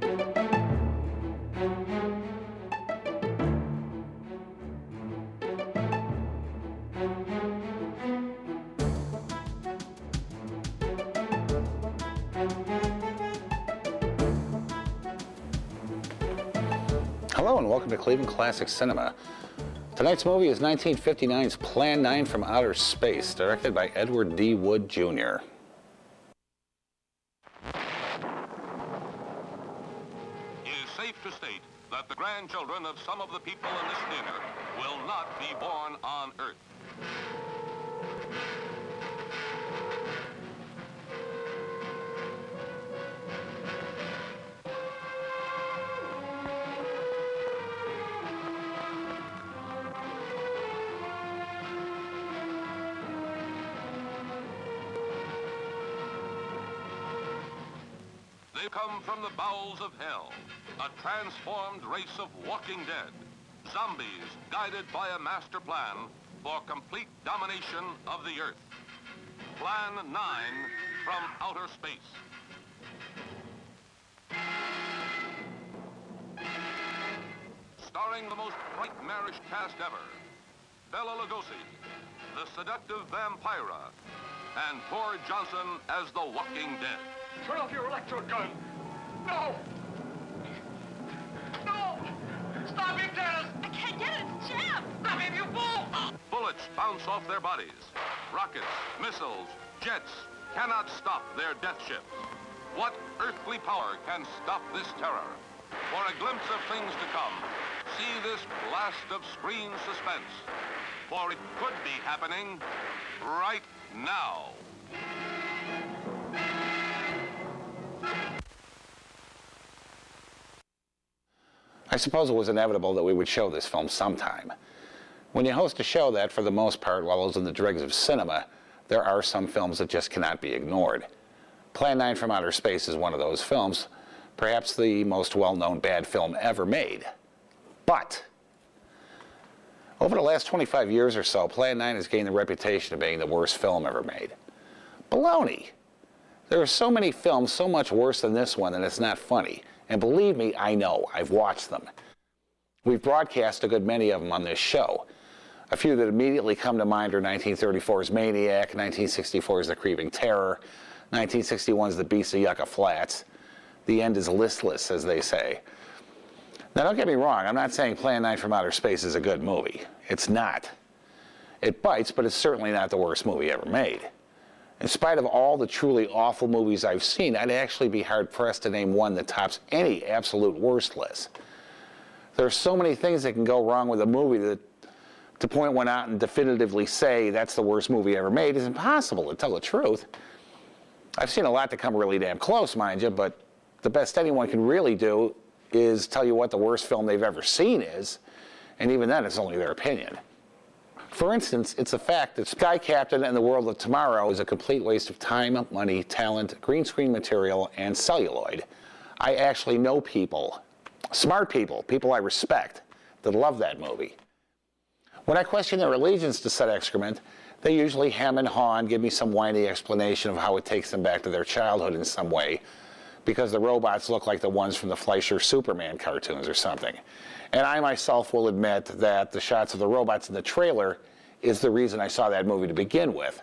Hello and welcome to Cleveland Classic Cinema. Tonight's movie is 1959's Plan 9 from Outer Space, directed by Edward D. Wood, Jr. It is safe to state that the grandchildren of some of the people in this theater will not be born on Earth. They come from the bowels of hell, a transformed race of walking dead, zombies guided by a master plan for complete domination of the Earth. Plan 9 from Outer Space. Starring the most nightmarish cast ever, Bela Lugosi, the seductive Vampira, and Ford Johnson as the Walking Dead. Turn off your electrode gun! No! No! Stop him, Dennis! I can't get it, it's jammed! Stop him, you fool! Bullets bounce off their bodies. Rockets, missiles, jets cannot stop their death ships. What earthly power can stop this terror? For a glimpse of things to come, see this blast of screen suspense. For it could be happening right now. I suppose it was inevitable that we would show this film sometime. When you host a show that, for the most part, wallows in the dregs of cinema, there are some films that just cannot be ignored. Plan 9 from Outer Space is one of those films, perhaps the most well-known bad film ever made. But over the last 25 years or so, Plan 9 has gained the reputation of being the worst film ever made. Baloney! There are so many films so much worse than this one that it's not funny. And believe me, I know. I've watched them. We've broadcast a good many of them on this show. A few that immediately come to mind are 1934's Maniac, 1964's The Creeping Terror, 1961's The Beast of Yucca Flats. The end is listless, as they say. Now, don't get me wrong. I'm not saying Plan 9 from Outer Space is a good movie. It's not. It bites, but it's certainly not the worst movie ever made. In spite of all the truly awful movies I've seen, I'd actually be hard-pressed to name one that tops any absolute worst list. There are so many things that can go wrong with a movie that to point one out and definitively say that's the worst movie ever made is impossible, to tell the truth. I've seen a lot that come really damn close, mind you, but the best anyone can really do is tell you what the worst film they've ever seen is, and even then it's only their opinion. For instance, it's a fact that Sky Captain and the World of Tomorrow is a complete waste of time, money, talent, green screen material, and celluloid. I actually know people, smart people, people I respect, that love that movie. When I question their allegiance to said excrement, they usually hem and haw and give me some whiny explanation of how it takes them back to their childhood in some way, because the robots look like the ones from the Fleischer Superman cartoons or something. And I myself will admit that the shots of the robots in the trailer is the reason I saw that movie to begin with,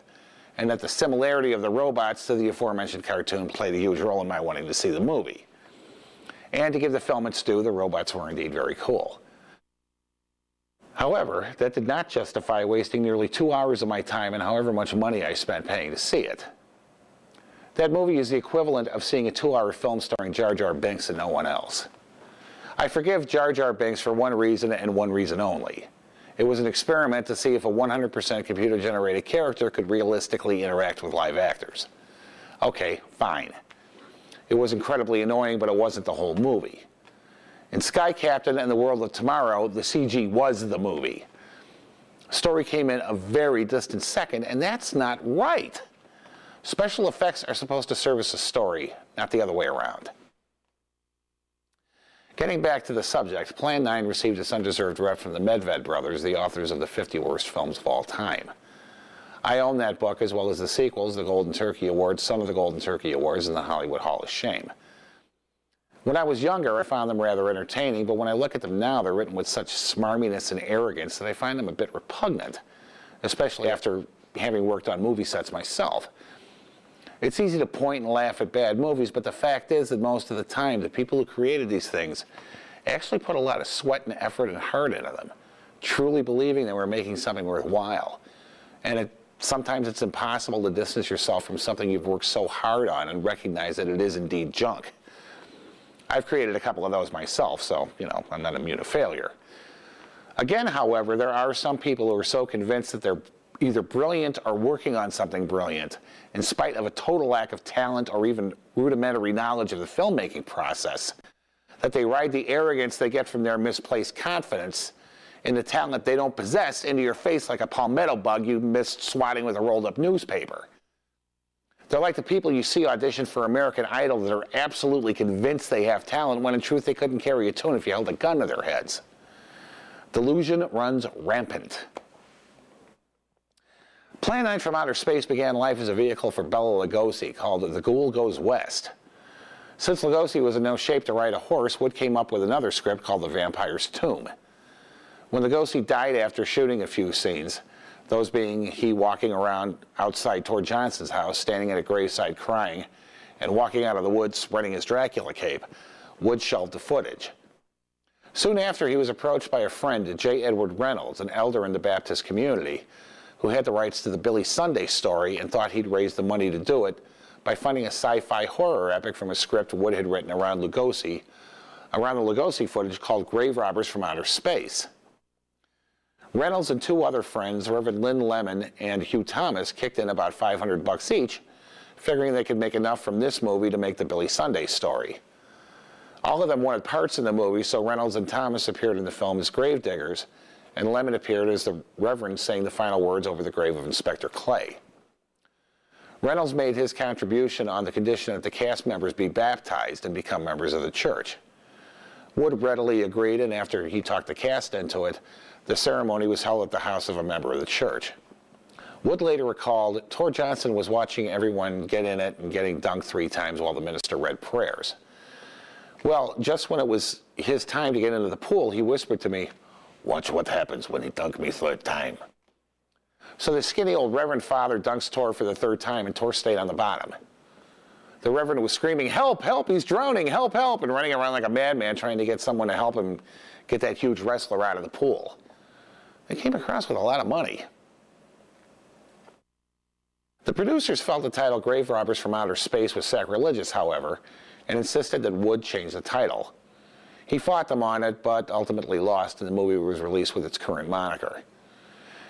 and that the similarity of the robots to the aforementioned cartoon played a huge role in my wanting to see the movie. And to give the film its due, the robots were indeed very cool. However, that did not justify wasting nearly 2 hours of my time and however much money I spent paying to see it. That movie is the equivalent of seeing a 2-hour film starring Jar Jar Binks and no one else. I forgive Jar Jar Binks for one reason and one reason only. It was an experiment to see if a 100% computer-generated character could realistically interact with live actors. Okay, fine. It was incredibly annoying, but it wasn't the whole movie. In Sky Captain and the World of Tomorrow, the CG was the movie. Story came in a very distant second, and that's not right. Special effects are supposed to service a story, not the other way around. Getting back to the subject, Plan 9 received its undeserved rep from the Medved brothers, the authors of the 50 Worst Films of All Time. I own that book, as well as the sequels, the Golden Turkey Awards, some of the Golden Turkey Awards, and the Hollywood Hall of Shame. When I was younger, I found them rather entertaining, but when I look at them now, they're written with such smarminess and arrogance that I find them a bit repugnant, especially after having worked on movie sets myself. It's easy to point and laugh at bad movies, but the fact is that most of the time, the people who created these things actually put a lot of sweat and effort and heart into them, truly believing they were making something worthwhile. And sometimes it's impossible to distance yourself from something you've worked so hard on and recognize that it is indeed junk. I've created a couple of those myself, so, I'm not immune to failure. Again, however, there are some people who are so convinced that they're either brilliant or working on something brilliant, in spite of a total lack of talent or even rudimentary knowledge of the filmmaking process, that they ride the arrogance they get from their misplaced confidence in the talent they don't possess into your face like a palmetto bug you missed swatting with a rolled-up newspaper. They're like the people you see audition for American Idol that are absolutely convinced they have talent when in truth they couldn't carry a tune if you held a gun to their heads. Delusion runs rampant. Plan 9 from Outer Space began life as a vehicle for Bela Lugosi called The Ghoul Goes West. Since Lugosi was in no shape to ride a horse, Wood came up with another script called The Vampire's Tomb. When Lugosi died after shooting a few scenes, those being he walking around outside Tor Johnson's house, standing at a graveside crying, and walking out of the woods spreading his Dracula cape, Wood shelved the footage. Soon after, he was approached by a friend, J. Edward Reynolds, an elder in the Baptist community, who had the rights to the Billy Sunday story and thought he'd raise the money to do it by funding a sci-fi horror epic from a script Wood had written around the Lugosi footage called Grave Robbers from Outer Space. Reynolds and two other friends, Reverend Lynn Lemon and Hugh Thomas, kicked in about $500 each, figuring they could make enough from this movie to make the Billy Sunday story. All of them wanted parts in the movie, so Reynolds and Thomas appeared in the film as gravediggers, and Lemon appeared as the Reverend saying the final words over the grave of Inspector Clay. Reynolds made his contribution on the condition that the cast members be baptized and become members of the church. Wood readily agreed, and after he talked the cast into it, the ceremony was held at the house of a member of the church. Wood later recalled, Tor Johnson was watching everyone get in it and getting dunked 3 times while the minister read prayers. Well, just when it was his time to get into the pool, he whispered to me, "Watch what happens when he dunked me 3rd time." So the skinny old Reverend Father dunks Tor for the 3rd time, and Tor stayed on the bottom. The Reverend was screaming, "Help, help, he's drowning, help, help," and running around like a madman trying to get someone to help him get that huge wrestler out of the pool. They came across with a lot of money. The producers felt the title Grave Robbers from Outer Space was sacrilegious, however, and insisted that Wood change the title. He fought them on it, but ultimately lost, and the movie was released with its current moniker.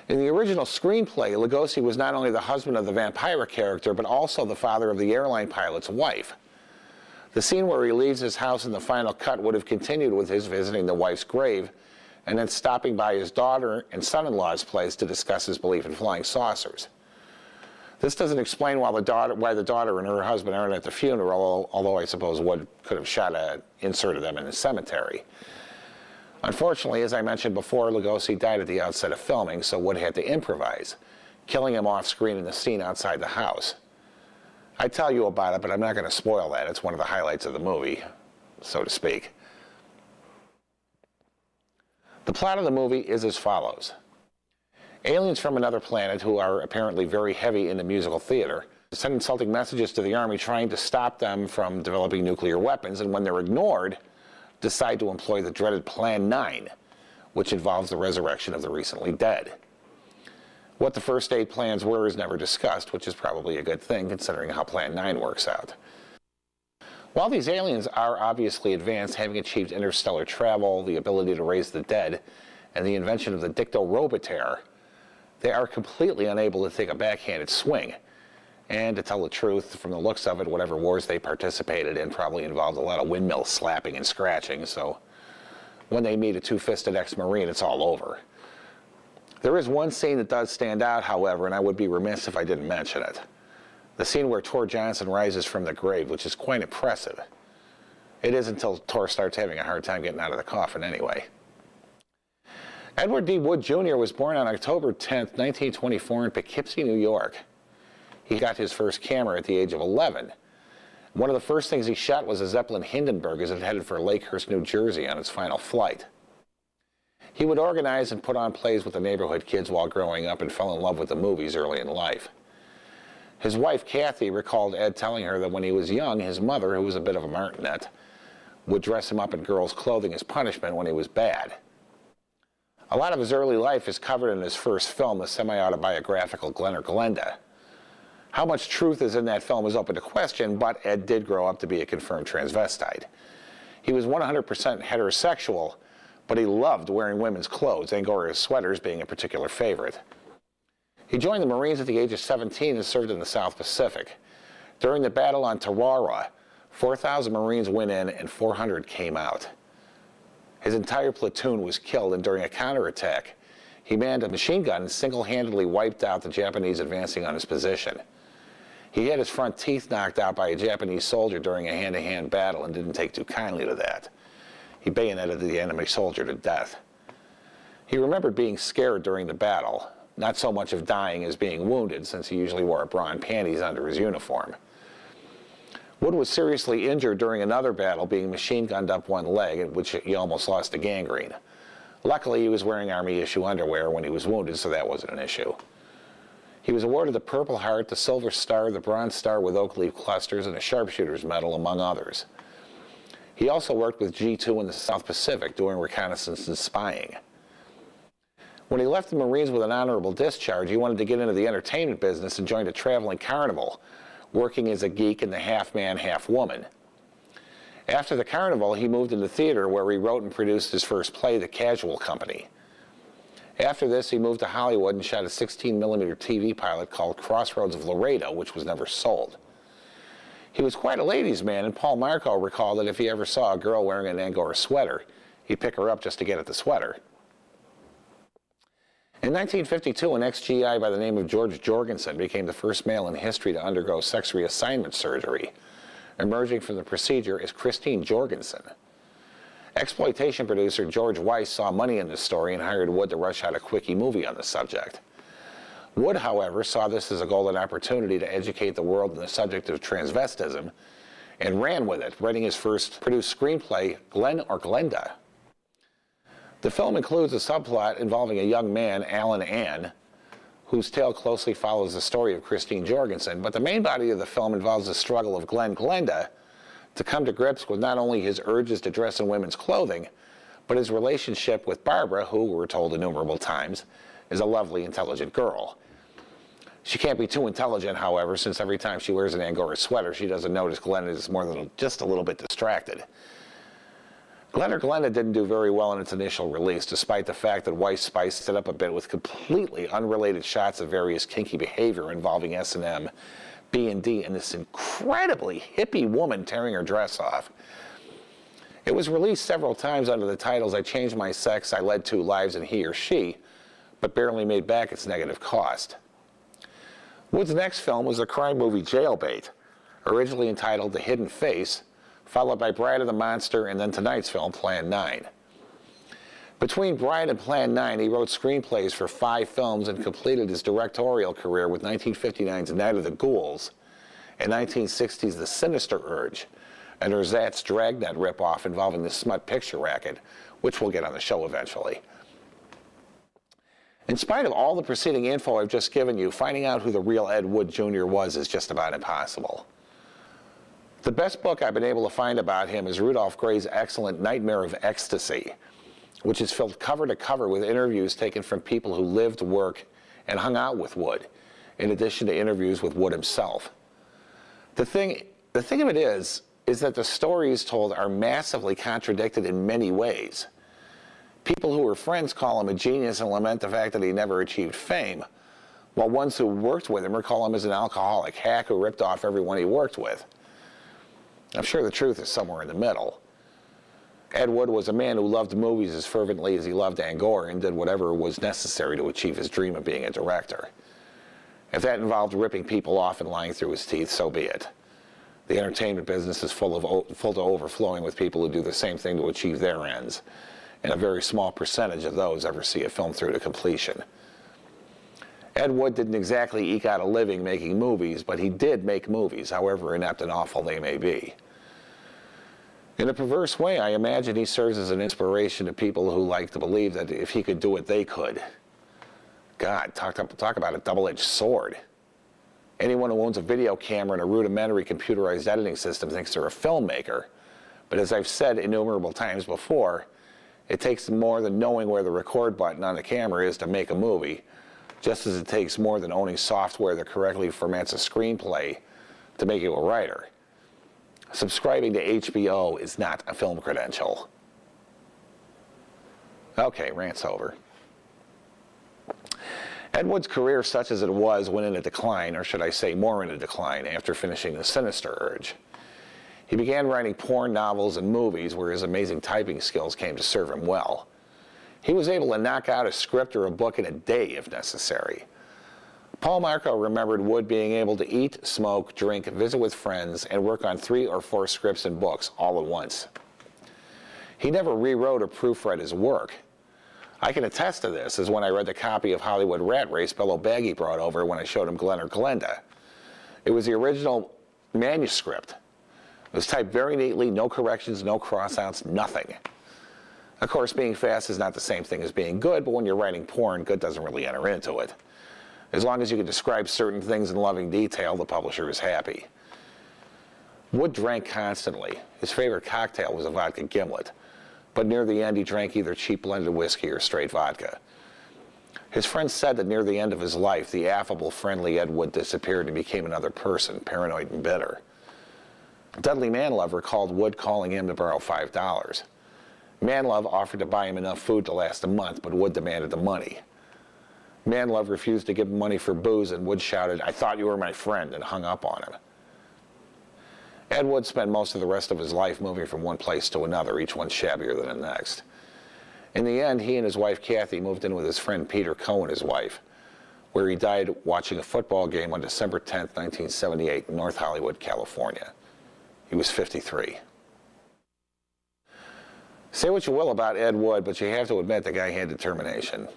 In the original screenplay, Lugosi was not only the husband of the vampire character, but also the father of the airline pilot's wife. The scene where he leaves his house in the final cut would have continued with his visiting the wife's grave, and then stopping by his daughter and son-in-law's place to discuss his belief in flying saucers. This doesn't explain why the daughter and her husband aren't at the funeral, although I suppose Wood could have shot an insert of them in the cemetery. Unfortunately, as I mentioned before, Lugosi died at the outset of filming, so Wood had to improvise, killing him off screen in the scene outside the house. I tell you about it, but I'm not going to spoil that. It's one of the highlights of the movie, so to speak. The plot of the movie is as follows. Aliens from another planet, who are apparently very heavy into musical theater, send insulting messages to the Army trying to stop them from developing nuclear weapons, and when they're ignored, decide to employ the dreaded Plan 9, which involves the resurrection of the recently dead. What the first 8 plans were is never discussed, which is probably a good thing considering how Plan 9 works out. While these aliens are obviously advanced, having achieved interstellar travel, the ability to raise the dead, and the invention of the dicto-robitaire, they are completely unable to take a backhanded swing. And to tell the truth, from the looks of it, whatever wars they participated in probably involved a lot of windmill slapping and scratching, so when they meet a two-fisted ex-Marine, it's all over. There is one scene that does stand out, however, and I would be remiss if I didn't mention it. The scene where Tor Johnson rises from the grave, which is quite impressive. It is until Tor starts having a hard time getting out of the coffin anyway. Edward D. Wood, Jr. was born on October 10, 1924 in Poughkeepsie, New York. He got his first camera at the age of 11. One of the first things he shot was a Zeppelin Hindenburg as it headed for Lakehurst, New Jersey on its final flight. He would organize and put on plays with the neighborhood kids while growing up and fell in love with the movies early in life. His wife, Kathy, recalled Ed telling her that when he was young, his mother, who was a bit of a martinet, would dress him up in girls' clothing as punishment when he was bad. A lot of his early life is covered in his first film, the semi-autobiographical Glen or Glenda. How much truth is in that film is open to question, but Ed did grow up to be a confirmed transvestite. He was 100% heterosexual, but he loved wearing women's clothes, Angora sweaters being a particular favorite. He joined the Marines at the age of 17 and served in the South Pacific. During the battle on Tarawa, 4,000 Marines went in and 400 came out. His entire platoon was killed, and during a counterattack, he manned a machine gun and single-handedly wiped out the Japanese advancing on his position. He had his front teeth knocked out by a Japanese soldier during a hand-to-hand battle and didn't take too kindly to that. He bayoneted the enemy soldier to death. He remembered being scared during the battle, not so much of dying as being wounded, since he usually wore a bra and panties under his uniform. Wood was seriously injured during another battle, being machine gunned up one leg, in which he almost lost to gangrene. Luckily, he was wearing Army-issue underwear when he was wounded, so that wasn't an issue. He was awarded the Purple Heart, the Silver Star, the Bronze Star with oak leaf clusters, and a Sharpshooter's Medal, among others. He also worked with G2 in the South Pacific, doing reconnaissance and spying. When he left the Marines with an honorable discharge, he wanted to get into the entertainment business and joined a traveling carnival, working as a geek and the half-man, half-woman. After the carnival, he moved into theater, where he wrote and produced his first play, The Casual Company. After this, he moved to Hollywood and shot a 16mm TV pilot called Crossroads of Laredo, which was never sold. He was quite a ladies' man, and Paul Marco recalled that if he ever saw a girl wearing an Angora sweater, he'd pick her up just to get at the sweater. In 1952, an ex-GI by the name of George Jorgensen became the first male in history to undergo sex reassignment surgery, emerging from the procedure as Christine Jorgensen. Exploitation producer George Weiss saw money in this story and hired Wood to rush out a quickie movie on the subject. Wood, however, saw this as a golden opportunity to educate the world on the subject of transvestism and ran with it, writing his first produced screenplay, Glen or Glenda. The film includes a subplot involving a young man, Alan Ann, whose tale closely follows the story of Christine Jorgensen, but the main body of the film involves the struggle of Glen Glenda to come to grips with not only his urges to dress in women's clothing, but his relationship with Barbara, who, we're told innumerable times, is a lovely, intelligent girl. She can't be too intelligent, however, since every time she wears an Angora sweater, she doesn't notice Glen is more than just a little bit distracted. Glen or Glenda didn't do very well in its initial release, despite the fact that Weiss spiced it up a bit with completely unrelated shots of various kinky behavior involving S&M, B&D, and this incredibly hippie woman tearing her dress off. It was released several times under the titles I Changed My Sex, I Led Two Lives, and He or She, but barely made back its negative cost. Wood's next film was the crime movie Jailbait, originally entitled The Hidden Face, followed by Bride of the Monster, and then tonight's film, Plan 9. Between Bride and Plan 9, he wrote screenplays for 5 films and completed his directorial career with 1959's Night of the Ghouls and 1960's The Sinister Urge, an ersatz Dragnet ripoff involving the smut picture racket, which we'll get on the show eventually. In spite of all the preceding info I've just given you, finding out who the real Ed Wood Jr. was is just about impossible. The best book I've been able to find about him is Rudolph Gray's excellent Nightmare of Ecstasy, which is filled cover to cover with interviews taken from people who lived, worked, and hung out with Wood, in addition to interviews with Wood himself. The thing of it is that the stories told are massively contradicted in many ways. People who were friends call him a genius and lament the fact that he never achieved fame, while ones who worked with him recall him as an alcoholic hack who ripped off everyone he worked with. I'm sure the truth is somewhere in the middle. Ed Wood was a man who loved movies as fervently as he loved Angora and did whatever was necessary to achieve his dream of being a director. If that involved ripping people off and lying through his teeth, so be it. The entertainment business is full to overflowing with people who do the same thing to achieve their ends, and a very small percentage of those ever see a film through to completion. Ed Wood didn't exactly eke out a living making movies, but he did make movies, however inept and awful they may be. In a perverse way, I imagine he serves as an inspiration to people who like to believe that if he could do it, they could. God, talk about a double-edged sword. Anyone who owns a video camera and a rudimentary computerized editing system thinks they're a filmmaker. But as I've said innumerable times before, it takes more than knowing where the record button on the camera is to make a movie, just as it takes more than owning software that correctly formats a screenplay to make you a writer. Subscribing to HBO is not a film credential. Okay, rant's over. Ed Wood's career, such as it was, went in a decline, or should I say more in a decline, after finishing The Sinister Urge. He began writing porn novels and movies where his amazing typing skills came to serve him well. He was able to knock out a script or a book in a day if necessary. Paul Marco remembered Wood being able to eat, smoke, drink, visit with friends, and work on 3 or 4 scripts and books all at once. He never rewrote or proofread his work. I can attest to this, as when I read the copy of Hollywood Rat Race Bill O'Baggy brought over when I showed him Glen or Glenda. It was the original manuscript. It was typed very neatly, no corrections, no crossouts, nothing. Of course, being fast is not the same thing as being good, but when you're writing porn, good doesn't really enter into it. As long as you can describe certain things in loving detail, the publisher is happy. Wood drank constantly. His favorite cocktail was a vodka gimlet, but near the end he drank either cheap blended whiskey or straight vodka. His friends said that near the end of his life, the affable, friendly Ed Wood disappeared and became another person, paranoid and bitter. Dudley Manlove recalled Wood calling him to borrow $5. Manlove offered to buy him enough food to last a month, but Wood demanded the money. Manlove refused to give him money for booze, and Wood shouted, "I thought you were my friend," and hung up on him. Ed Wood spent most of the rest of his life moving from one place to another, each one shabbier than the next. In the end, he and his wife Kathy moved in with his friend Peter Cohen, his wife, where he died watching a football game on December 10th, 1978 in North Hollywood, California. He was 53. Say what you will about Ed Wood, but you have to admit the guy had determination.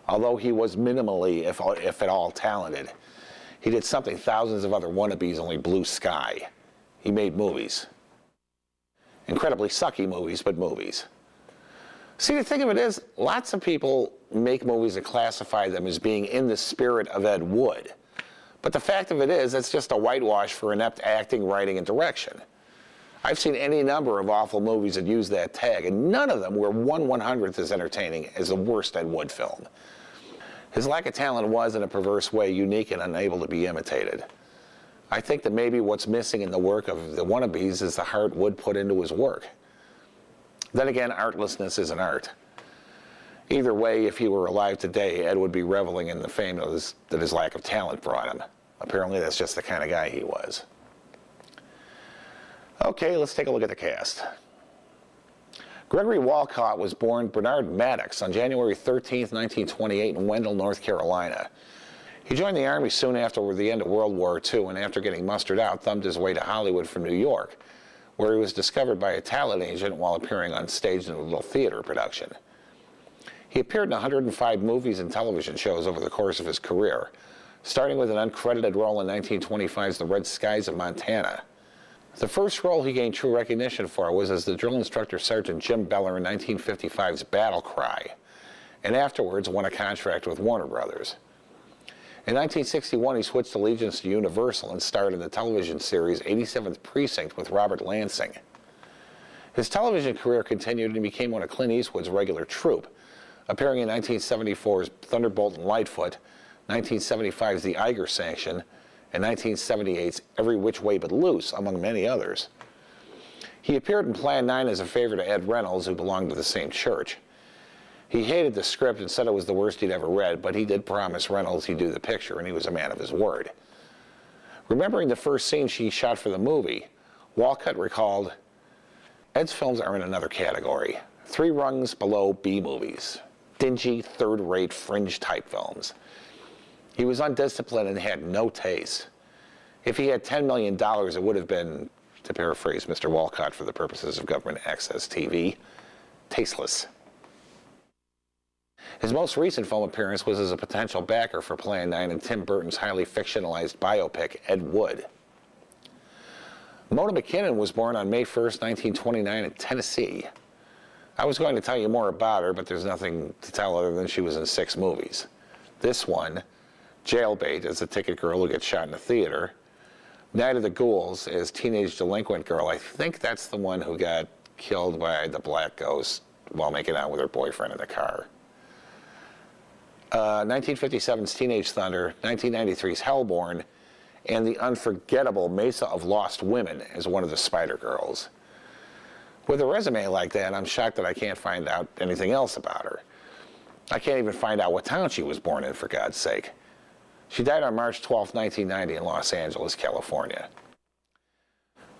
Although he was minimally, if at all, talented, he did something thousands of other wannabes only blew sky. He made movies. Incredibly sucky movies, but movies. See, the thing of it is, lots of people make movies and classify them as being in the spirit of Ed Wood. But the fact of it is, it's just a whitewash for inept acting, writing, and direction. I've seen any number of awful movies that use that tag, and none of them were 1/100th as entertaining as the worst Ed Wood film. His lack of talent was, in a perverse way, unique and unable to be imitated. I think that maybe what's missing in the work of the wannabes is the heart Wood put into his work. Then again, artlessness isn't art. Either way, if he were alive today, Ed would be reveling in the fame that his lack of talent brought him. Apparently, that's just the kind of guy he was. Okay, let's take a look at the cast. Gregory Walcott was born Bernard Maddox on January 13, 1928 in Wendell, North Carolina. He joined the Army soon after the end of World War II, and after getting mustered out, thumbed his way to Hollywood from New York, where he was discovered by a talent agent while appearing on stage in a little theater production. He appeared in 105 movies and television shows over the course of his career, starting with an uncredited role in 1925's The Red Skies of Montana. The first role he gained true recognition for was as the drill instructor Sergeant Jim Beller in 1955's Battle Cry, and afterwards won a contract with Warner Brothers. In 1961, he switched allegiance to Universal and starred in the television series 87th Precinct with Robert Lansing. His television career continued and he became one of Clint Eastwood's regular troupe, appearing in 1974's Thunderbolt and Lightfoot, 1975's The Iger Sanction, and 1978's Every Which Way But Loose, among many others. He appeared in Plan 9 as a favor to Ed Reynolds, who belonged to the same church. He hated the script and said it was the worst he'd ever read, but he did promise Reynolds he'd do the picture, and he was a man of his word. Remembering the first scene she shot for the movie, Walcott recalled, "Ed's films are in another category, 3 rungs below B movies, dingy, third-rate, fringe-type films. He was undisciplined and had no taste. If he had $10 million, it would have been, to paraphrase Mr. Walcott for the purposes of government access TV, tasteless." His most recent film appearance was as a potential backer for Plan 9 in Tim Burton's highly fictionalized biopic, Ed Wood. Mona McKinnon was born on May 1st, 1929 in Tennessee. I was going to tell you more about her, but there's nothing to tell other than she was in 6 movies. This one, Jailbait, as a ticket girl who gets shot in a theater. Night of the Ghouls as teenage delinquent girl. I think that's the one who got killed by the black ghost while making out with her boyfriend in the car. 1957's Teenage Thunder, 1993's Hellborn, and the unforgettable Mesa of Lost Women as one of the Spider Girls. With a resume like that, I'm shocked that I can't find out anything else about her. I can't even find out what town she was born in, for God's sake. She died on March 12, 1990 in Los Angeles, California.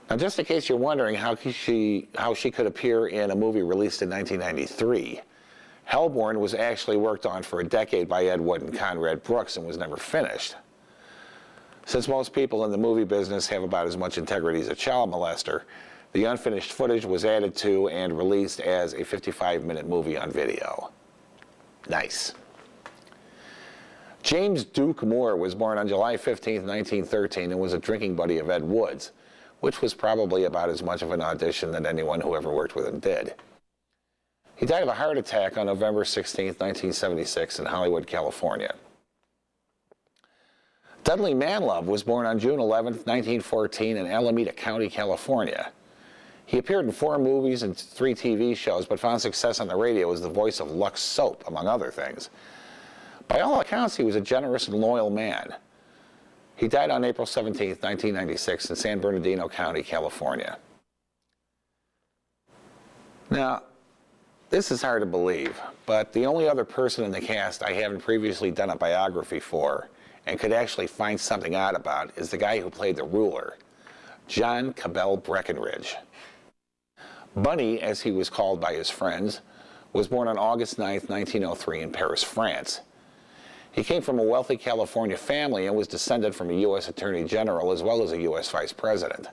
Now, just in case you're wondering how she could appear in a movie released in 1993, Hellborn was actually worked on for a decade by Ed Wood and Conrad Brooks and was never finished. Since most people in the movie business have about as much integrity as a child molester, the unfinished footage was added to and released as a 55-minute movie on video. Nice. James Duke Moore was born on July 15, 1913, and was a drinking buddy of Ed Wood's, which was probably about as much of an audition that anyone who ever worked with him did. He died of a heart attack on November 16, 1976, in Hollywood, California. Dudley Manlove was born on June 11, 1914, in Alameda County, California. He appeared in 4 movies and 3 TV shows, but found success on the radio as the voice of Lux Soap, among other things. By all accounts, he was a generous and loyal man. He died on April 17, 1996, in San Bernardino County, California. Now, this is hard to believe, but the only other person in the cast I haven't previously done a biography for and could actually find something out about is the guy who played the ruler, John Cabell Breckinridge. Bunny, as he was called by his friends, was born on August 9, 1903 in Paris, France. He came from a wealthy California family and was descended from a U.S. Attorney General as well as a U.S. Vice President.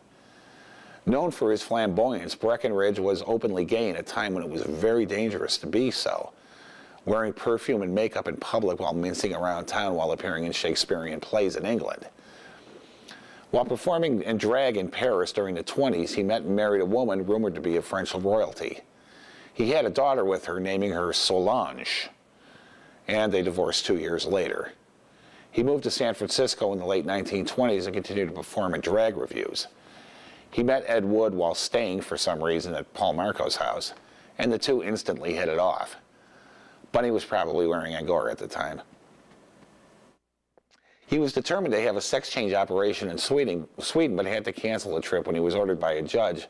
Known for his flamboyance, Breckinridge was openly gay in a time when it was very dangerous to be so, wearing perfume and makeup in public while mincing around town while appearing in Shakespearean plays in England. While performing in drag in Paris during the 20s, he met and married a woman rumored to be of French royalty. He had a daughter with her, naming her Solange, and they divorced 2 years later. He moved to San Francisco in the late 1920s and continued to perform in drag reviews. He met Ed Wood while staying, for some reason, at Paul Marco's house, and the two instantly hit it off. Bunny was probably wearing Angora at the time. He was determined to have a sex change operation in Sweden, but had to cancel the trip when he was ordered by a judge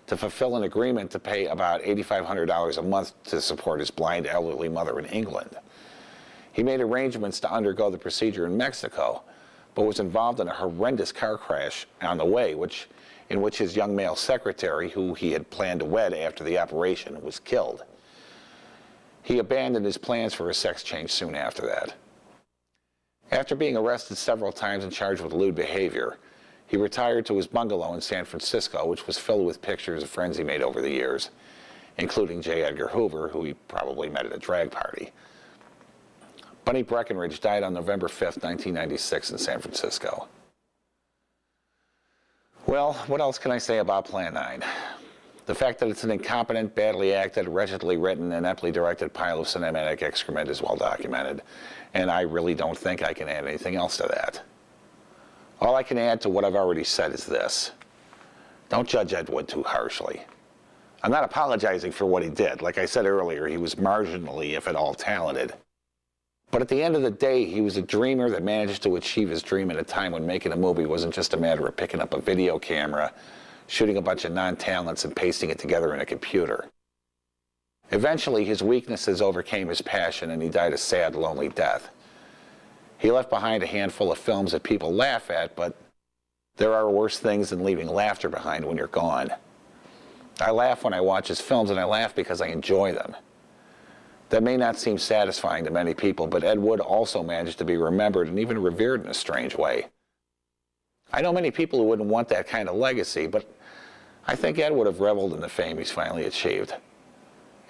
to fulfill an agreement to pay about $8,500 a month to support his blind elderly mother in England. He made arrangements to undergo the procedure in Mexico, but was involved in a horrendous car crash on the way, in which his young male secretary, who he had planned to wed after the operation, was killed. He abandoned his plans for a sex change soon after that. After being arrested several times and charged with lewd behavior, he retired to his bungalow in San Francisco, which was filled with pictures of friends he made over the years, including J. Edgar Hoover, who he probably met at a drag party. Bunny Breckinridge died on November 5th, 1996 in San Francisco. Well, what else can I say about Plan 9? The fact that it's an incompetent, badly acted, wretchedly written, and ineptly directed pile of cinematic excrement is well documented, and I really don't think I can add anything else to that. All I can add to what I've already said is this. Don't judge Ed Wood too harshly. I'm not apologizing for what he did. Like I said earlier, he was marginally, if at all, talented. But at the end of the day, he was a dreamer that managed to achieve his dream at a time when making a movie wasn't just a matter of picking up a video camera, shooting a bunch of non-talents, and pasting it together in a computer. Eventually, his weaknesses overcame his passion, and he died a sad, lonely death. He left behind a handful of films that people laugh at, but there are worse things than leaving laughter behind when you're gone. I laugh when I watch his films, and I laugh because I enjoy them. That may not seem satisfying to many people, but Ed Wood also managed to be remembered and even revered in a strange way. I know many people who wouldn't want that kind of legacy, but I think Ed would have reveled in the fame he's finally achieved.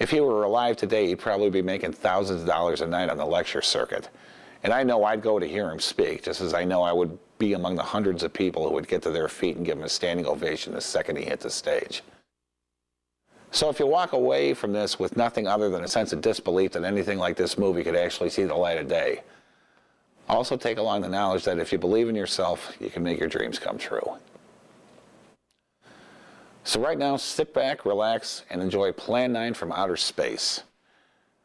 If he were alive today, he'd probably be making thousands of dollars a night on the lecture circuit. And I know I'd go to hear him speak, just as I know I would be among the hundreds of people who would get to their feet and give him a standing ovation the second he hit the stage. So if you walk away from this with nothing other than a sense of disbelief that anything like this movie could actually see the light of day, also take along the knowledge that if you believe in yourself, you can make your dreams come true. So right now, sit back, relax, and enjoy Plan 9 from Outer Space,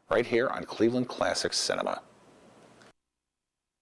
right here on Cleveland Classics Cinema.